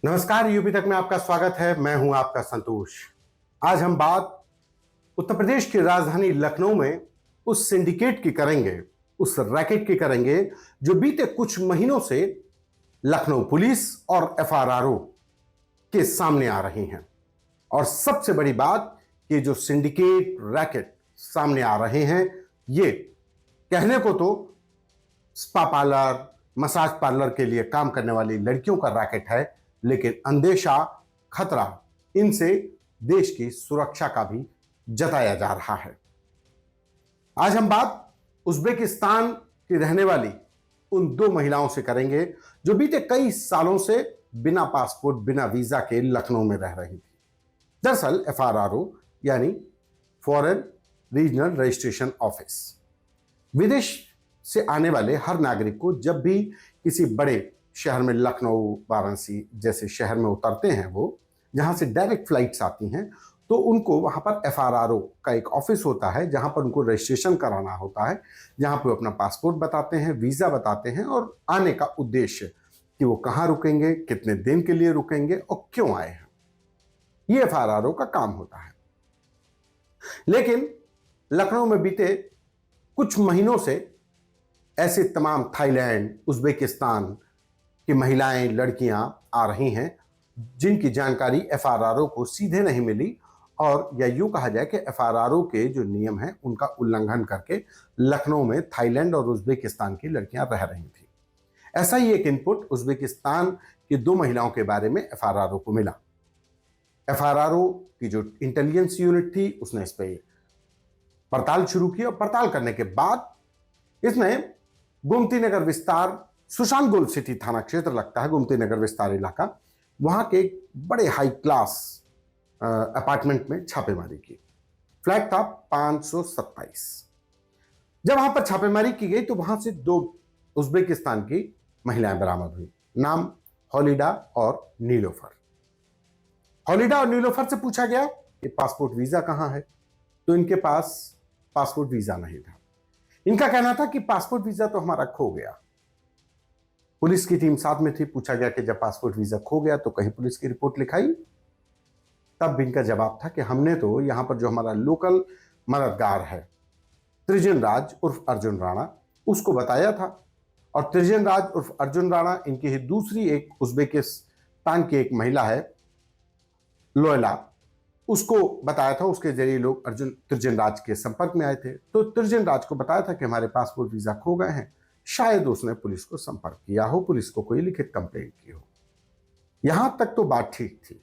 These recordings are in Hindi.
नमस्कार, यूपी तक में आपका स्वागत है। मैं हूं आपका संतोष। आज हम बात उत्तर प्रदेश की राजधानी लखनऊ में उस सिंडिकेट की करेंगे, उस रैकेट की करेंगे जो बीते कुछ महीनों से लखनऊ पुलिस और एफआरआरओ के सामने आ रही हैं। और सबसे बड़ी बात कि जो सिंडिकेट रैकेट सामने आ रहे हैं, ये कहने को तो स्पा पार्लर, मसाज पार्लर के लिए काम करने वाली लड़कियों का रैकेट है, लेकिन अंदेशा, खतरा इनसे देश की सुरक्षा का भी जताया जा रहा है। आज हम बात उज्बेकिस्तान की रहने वाली उन दो महिलाओं से करेंगे जो बीते कई सालों से बिना पासपोर्ट, बिना वीजा के लखनऊ में रह रही थी। दरअसल एफआरआरओ यानी फॉरेन रीजनल रजिस्ट्रेशन ऑफिस विदेश से आने वाले हर नागरिक को जब भी किसी बड़े शहर में, लखनऊ, वाराणसी जैसे शहर में उतरते हैं, वो जहां से डायरेक्ट फ्लाइट्स आती हैं, तो उनको वहां पर एफआरआरओ का एक ऑफिस होता है जहां पर उनको रजिस्ट्रेशन कराना होता है, जहां पर अपना पासपोर्ट बताते हैं, वीजा बताते हैं और आने का उद्देश्य कि वो कहां रुकेंगे, कितने दिन के लिए रुकेंगे और क्यों आए हैं। ये एफआरआरओ का काम होता है। लेकिन लखनऊ में बीते कुछ महीनों से ऐसे तमाम थाईलैंड, उज्बेकिस्तान की महिलाएं, लड़कियां आ रही हैं जिनकी जानकारी एफआरआरओ को सीधे नहीं मिली, और या यूं कहा जाए कि एफआरआरओ के जो नियम हैं उनका उल्लंघन करके लखनऊ में थाईलैंड और उज्बेकिस्तान की लड़कियां रह रही थी। ऐसा ही एक इनपुट उज्बेकिस्तान की दो महिलाओं के बारे में एफआरआरओ को मिला। एफआरआरओ की जो इंटेलिजेंस यूनिट थी उसने इस पर पड़ताल शुरू की और पड़ताल करने के बाद इसने गोमती नगर विस्तार, सुशांत गोल्ड सिटी थाना क्षेत्र लगता है गोमती नगर विस्तार इलाका, वहां के एक बड़े हाई क्लास अपार्टमेंट में छापेमारी की। फ्लैट था 527। जब वहां पर छापेमारी की गई तो वहां से दो उज्बेकिस्तान की महिलाएं बरामद हुई। नाम हॉलिडा और नीलोफर। हॉलिडा और नीलोफर से पूछा गया कि पासपोर्ट वीजा कहां है, तो इनके पास पासपोर्ट वीजा नहीं था। इनका कहना था कि पासपोर्ट वीजा तो हमारा खो गया। पुलिस की टीम साथ में थी। पूछा गया कि जब पासपोर्ट वीजा खो गया तो कहीं पुलिस की रिपोर्ट लिखाई? तब इनका जवाब था कि हमने तो यहां पर जो हमारा लोकल मददगार है त्रिजन राज उर्फ अर्जुन राणा, उसको बताया था। और त्रिजन राज उर्फ अर्जुन राणा इनकी ही दूसरी एक उज्बेकिस्तान की एक महिला है लोयला, उसको बताया था। उसके जरिए लोग त्रिजन राज के संपर्क में आए थे। तो त्रिजन राज को बताया था कि हमारे पासपोर्ट वीजा खो गए हैं। शायद उसने पुलिस को संपर्क किया हो, पुलिस को कोई लिखित कंप्लेंट की हो। यहां तक तो बात ठीक थी।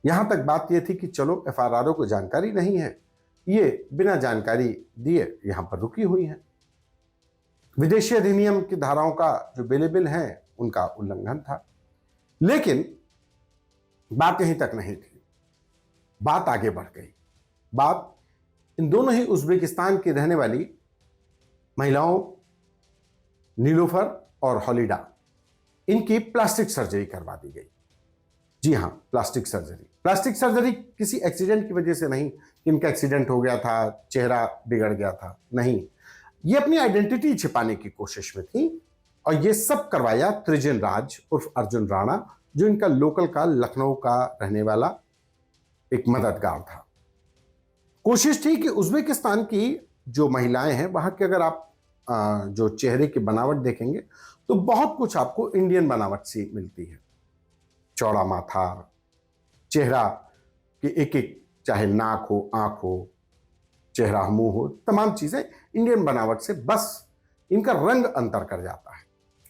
यहां तक बात यह थी कि चलो एफआरआरओ को जानकारी नहीं है, ये बिना जानकारी दिए यहां पर रुकी हुई है। विदेशी अधिनियम की धाराओं का जो बेलेबिल है उनका उल्लंघन था। लेकिन बात यहीं तक नहीं थी, बात आगे बढ़ गई। बात इन दोनों ही उज्बेकिस्तान की रहने वाली महिलाओं नीलोफर और हॉलिडा, इनकी प्लास्टिक सर्जरी करवा दी गई। जी हां, प्लास्टिक सर्जरी। प्लास्टिक सर्जरी किसी एक्सीडेंट की वजह से नहीं, इनका एक्सीडेंट हो गया था, चेहरा बिगड़ गया था, नहीं, ये अपनी आइडेंटिटी छिपाने की कोशिश में थी। और ये सब करवाया त्रिजन राज उर्फ अर्जुन राणा, जो इनका लोकल का, लखनऊ का रहने वाला एक मददगार था। कोशिश थी कि उज्बेकिस्तान की जो महिलाएं हैं वहां के, अगर आप जो चेहरे की बनावट देखेंगे तो बहुत कुछ आपको इंडियन बनावट सी मिलती है। चौड़ा माथा, चेहरा की एक एक, चाहे नाक हो, आंख हो, चेहरा, मुंह हो, तमाम चीजें इंडियन बनावट से, बस इनका रंग अंतर कर जाता है,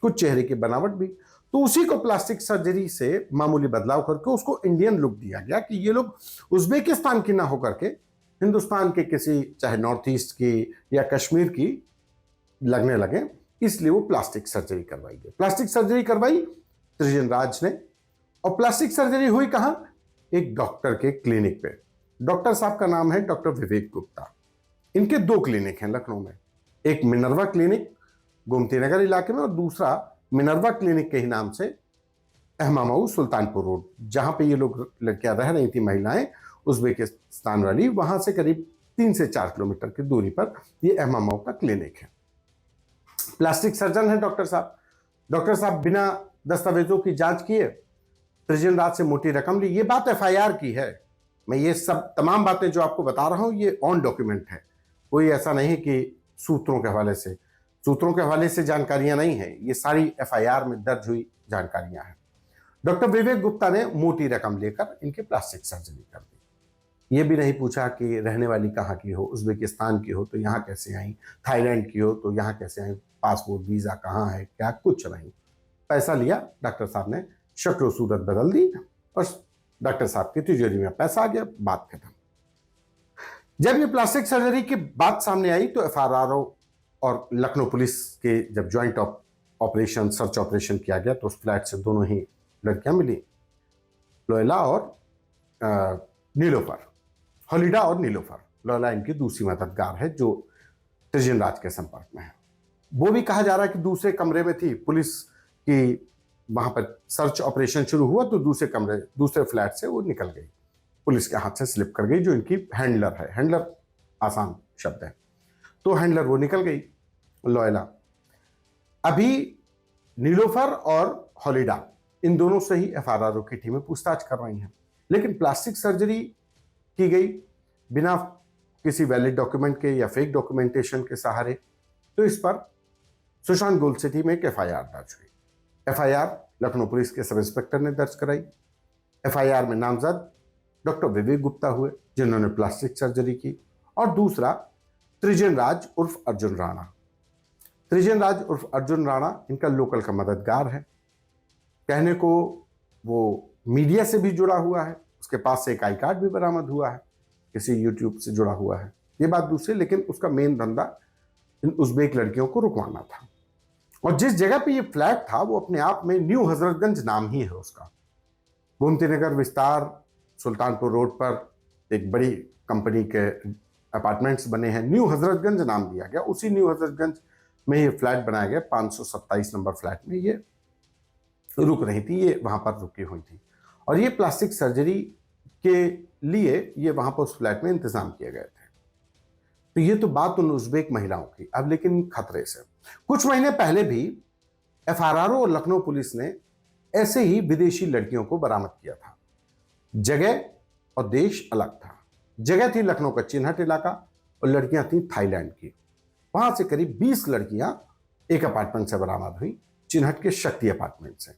कुछ चेहरे की बनावट भी। तो उसी को प्लास्टिक सर्जरी से मामूली बदलाव करके उसको इंडियन लुक दिया गया कि ये लोग उज्बेकिस्तान की ना होकर के हिंदुस्तान के किसी, चाहे नॉर्थ ईस्ट की या कश्मीर की लगने लगे। इसलिए वो प्लास्टिक सर्जरी करवाई गई। प्लास्टिक सर्जरी करवाई त्रिजन राज ने। और प्लास्टिक सर्जरी हुई कहां? एक डॉक्टर के क्लिनिक पे। डॉक्टर साहब का नाम है डॉक्टर विवेक गुप्ता। इनके दो क्लिनिक हैं लखनऊ में, एक मिनर्वा क्लिनिक गोमती नगर इलाके में और दूसरा मिनर्वा क्लिनिक के ही नाम से अहमामाऊ सुल्तानपुर रोड, जहां पे ये लोग लड़कियां रह रही थी, महिलाएं उज्बेकिस्तान वाली, वहां से करीब 3 से 4 किलोमीटर की दूरी पर ये अहमामाऊ का क्लिनिक है। प्लास्टिक सर्जन है डॉक्टर साहब। डॉक्टर साहब बिना दस्तावेजों की जांच किए त्रिजन राज से मोटी रकम ली, ये बात एफआईआर की है। मैं ये सब तमाम बातें जो आपको बता रहा हूं ये ऑन डॉक्यूमेंट है, कोई ऐसा नहीं कि सूत्रों के हवाले से, सूत्रों के हवाले से जानकारियां नहीं है, ये सारी एफआईआर में दर्ज हुई जानकारियां हैं। डॉक्टर विवेक गुप्ता ने मोटी रकम लेकर इनकी प्लास्टिक सर्जरी कर दी। ये भी नहीं पूछा कि रहने वाली कहाँ की हो, उज्बेकिस्तान की हो तो यहाँ कैसे आई, थाईलैंड की हो तो यहाँ कैसे आई, पासपोर्ट वीजा कहाँ है, क्या, कुछ नहीं। पैसा लिया, डॉक्टर साहब ने शक्ल सूरत बदल दी और डॉक्टर साहब की तिजोरी में पैसा आ गया, बात खत्म। जब ये प्लास्टिक सर्जरी की बात सामने आई तो एफआरआरओ और लखनऊ पुलिस के जब ज्वाइंट ऑपरेशन सर्च ऑपरेशन किया गया तो उस फ्लैट से दोनों ही लड़कियां मिली, लोयला और नीलोफर, हॉलिडा और नीलोफर। लोयला इनकी दूसरी मददगार है जो त्रिजन राज के संपर्क में है। वो भी कहा जा रहा है कि दूसरे कमरे में थी, पुलिस की वहां पर सर्च ऑपरेशन शुरू हुआ तो दूसरे फ्लैट से वो निकल गई, पुलिस के हाथ से स्लिप कर गई, जो इनकी हैंडलर है, हैंडलर आसान शब्द है, तो हैंडलर वो निकल गई लोयला। अभी नीलोफर और हॉलिडा इन दोनों से ही एफआरआरओ की टीमें पूछताछ कर रही हैं, लेकिन प्लास्टिक सर्जरी की गई बिना किसी वैलिड डॉक्यूमेंट के या फेक डॉक्यूमेंटेशन के सहारे, तो इस पर सुशांत गोल्ड सिटी में एक एफआईआर दर्ज हुई। एफआईआर लखनऊ पुलिस के सब इंस्पेक्टर ने दर्ज कराई। एफआईआर में नामजद डॉक्टर विवेक गुप्ता हुए जिन्होंने प्लास्टिक सर्जरी की, और दूसरा त्रिजन राज उर्फ अर्जुन राणा। त्रिजन राज उर्फ अर्जुन राणा इनका लोकल का मददगार है, कहने को वो मीडिया से भी जुड़ा हुआ है, उसके पास से एक आई कार्ड भी बरामद हुआ है, किसी यूट्यूब से जुड़ा हुआ है, ये बात दूसरी, लेकिन उसका मेन धंधा इन उज्बेक लड़कियों को रुकवाना था। और जिस जगह पे ये फ्लैट था वो अपने आप में न्यू हजरतगंज नाम ही है उसका। गोमती नगर विस्तार सुल्तानपुर रोड पर एक बड़ी कंपनी के अपार्टमेंट्स बने हैं, न्यू हजरतगंज नाम दिया गया, उसी न्यू हजरतगंज में ये फ्लैट बनाया गया। 527 नंबर फ्लैट में ये रुक रही थी, ये वहां पर रुकी हुई थी, और ये प्लास्टिक सर्जरी के लिए ये वहां पर उस फ्लैट में इंतजाम किए गए थे। तो ये तो बात उन उज्बेक महिलाओं की। अब लेकिन खतरे से कुछ महीने पहले भी एफआरआरओ और लखनऊ पुलिस ने ऐसे ही विदेशी लड़कियों को बरामद किया था। जगह और देश अलग था, जगह थी लखनऊ का चिन्हट इलाका और लड़कियां थी थाईलैंड की। वहां से करीब 20 लड़कियां एक अपार्टमेंट से बरामद हुई, चिन्हट के शक्ति अपार्टमेंट से।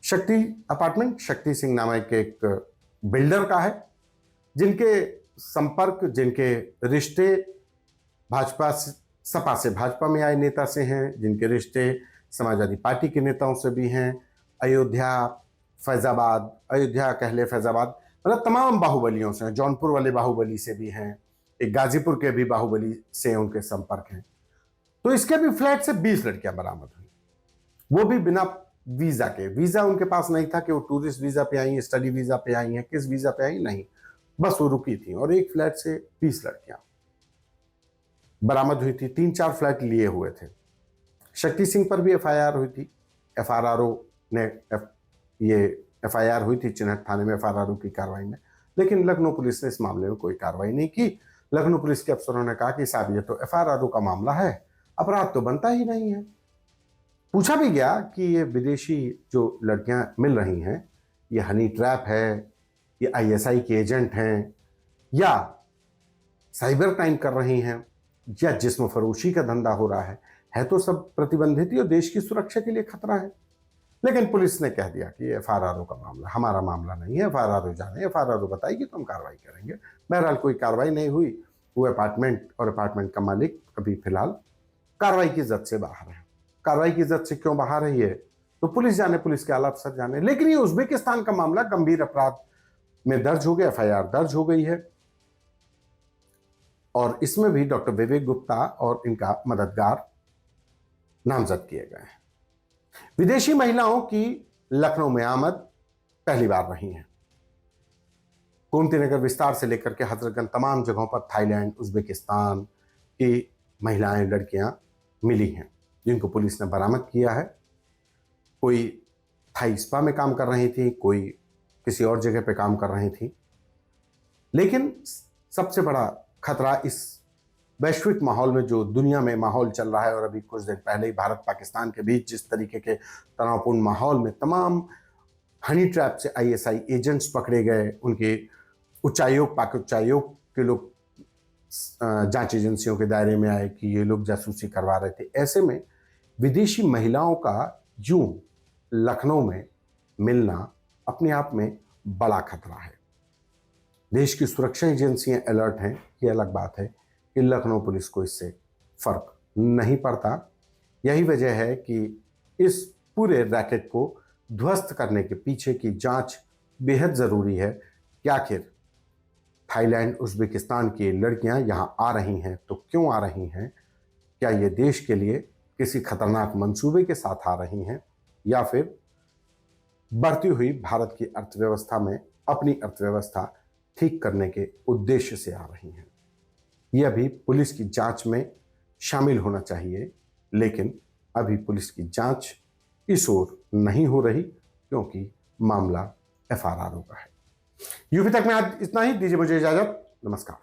शक्ति अपार्टमेंट शक्ति सिंह नामक एक बिल्डर का है, जिनके संपर्क, जिनके रिश्ते भाजपा सपा से भाजपा में आए नेता से हैं, जिनके रिश्ते समाजवादी पार्टी के नेताओं से भी हैं, अयोध्या फैजाबाद, अयोध्या कहले फैजाबाद, मतलब तमाम बाहुबलियों से हैं, जौनपुर वाले बाहुबली से भी हैं, एक गाजीपुर के भी बाहुबली से उनके संपर्क हैं। तो इसके भी फ्लैट से 20 लड़कियां बरामद हुई, वो भी बिना वीजा के। वीजा उनके पास नहीं था कि वो टूरिस्ट वीजा पे आई हैं, स्टडी वीजा पे आई हैं, किस वीजा पे आई, नहीं, बस वो रुकी थी। और एक फ्लैट से 20 लड़कियां बरामद हुई थी, 3-4 फ्लैट लिए हुए थे। शक्ति सिंह पर भी एफआईआर हुई थी, एफआरआरओ ने ये एफआईआर हुई थी चिन्हट थाने में एफआरआरओ की कार्रवाई में, लेकिन लखनऊ पुलिस ने इस मामले में कोई कार्रवाई नहीं की। लखनऊ पुलिस के अफसरों ने कहा कि साहब ये तो एफआरआरओ का मामला है, अपराध तो बनता ही नहीं है। पूछा भी गया कि ये विदेशी जो लड़कियां मिल रही हैं, ये हनी ट्रैप है, ये आईएसआई के एजेंट हैं, या साइबर क्राइम कर रही हैं, या जिस्म फरोशी का धंधा हो रहा है तो सब प्रतिबंधित ही और देश की सुरक्षा के लिए खतरा है। लेकिन पुलिस ने कह दिया कि एफआरआरओ का मामला, हमारा मामला नहीं है, एफआरआरओ जाने, एफआरआरओ बताएगी तो हम कार्रवाई करेंगे। बहरहाल कोई कार्रवाई नहीं हुई। वो अपार्टमेंट और अपार्टमेंट का मालिक अभी फिलहाल कार्रवाई की जद से बाहर है। कार्रवाई की जद से क्यों बाहर है ये तो पुलिस जाने, पुलिस के आला अफसर जाने। लेकिन ये उज्बेकिस्तान का मामला गंभीर अपराध में दर्ज हो गया, एफआईआर दर्ज हो गई है, और इसमें भी डॉक्टर विवेक गुप्ता और इनका मददगार नामजद किए गए हैं। विदेशी महिलाओं की लखनऊ में आमद पहली बार नहीं है। गोमती नगर विस्तार से लेकर के हजरतगंज तमाम जगहों पर थाईलैंड, उज्बेकिस्तान की महिलाएं, लड़कियां मिली हैं जिनको पुलिस ने बरामद किया है। कोई थाई स्पा में काम कर रही थी, कोई किसी और जगह पे काम कर रही थी। लेकिन सबसे बड़ा खतरा इस वैश्विक माहौल में, जो दुनिया में माहौल चल रहा है, और अभी कुछ दिन पहले ही भारत पाकिस्तान के बीच जिस तरीके के तनावपूर्ण माहौल में तमाम हनी ट्रैप से आईएसआई एजेंट्स पकड़े गए, उनके उच्चायोग पाक उच्चायोग के लोग जांच एजेंसियों के दायरे में आए कि ये लोग जासूसी करवा रहे थे। ऐसे में विदेशी महिलाओं का यूं लखनऊ में मिलना अपने आप में बड़ा खतरा है। देश की सुरक्षा एजेंसियां अलर्ट हैं, ये अलग बात है कि लखनऊ पुलिस को इससे फर्क नहीं पड़ता। यही वजह है कि इस पूरे रैकेट को ध्वस्त करने के पीछे की जांच बेहद जरूरी है कि आखिर थाईलैंड उज्बेकिस्तान की लड़कियां यहां आ रही हैं तो क्यों आ रही हैं? क्या ये देश के लिए किसी खतरनाक मंसूबे के साथ आ रही हैं, या फिर बढ़ती हुई भारत की अर्थव्यवस्था में अपनी अर्थव्यवस्था ठीक करने के उद्देश्य से आ रही हैं? ये अभी पुलिस की जांच में शामिल होना चाहिए, लेकिन अभी पुलिस की जांच इस ओर नहीं हो रही क्योंकि मामला एफआरआर का है। यूपी तक में आज इतना ही। दीजिए मुझे इजाजत। नमस्कार।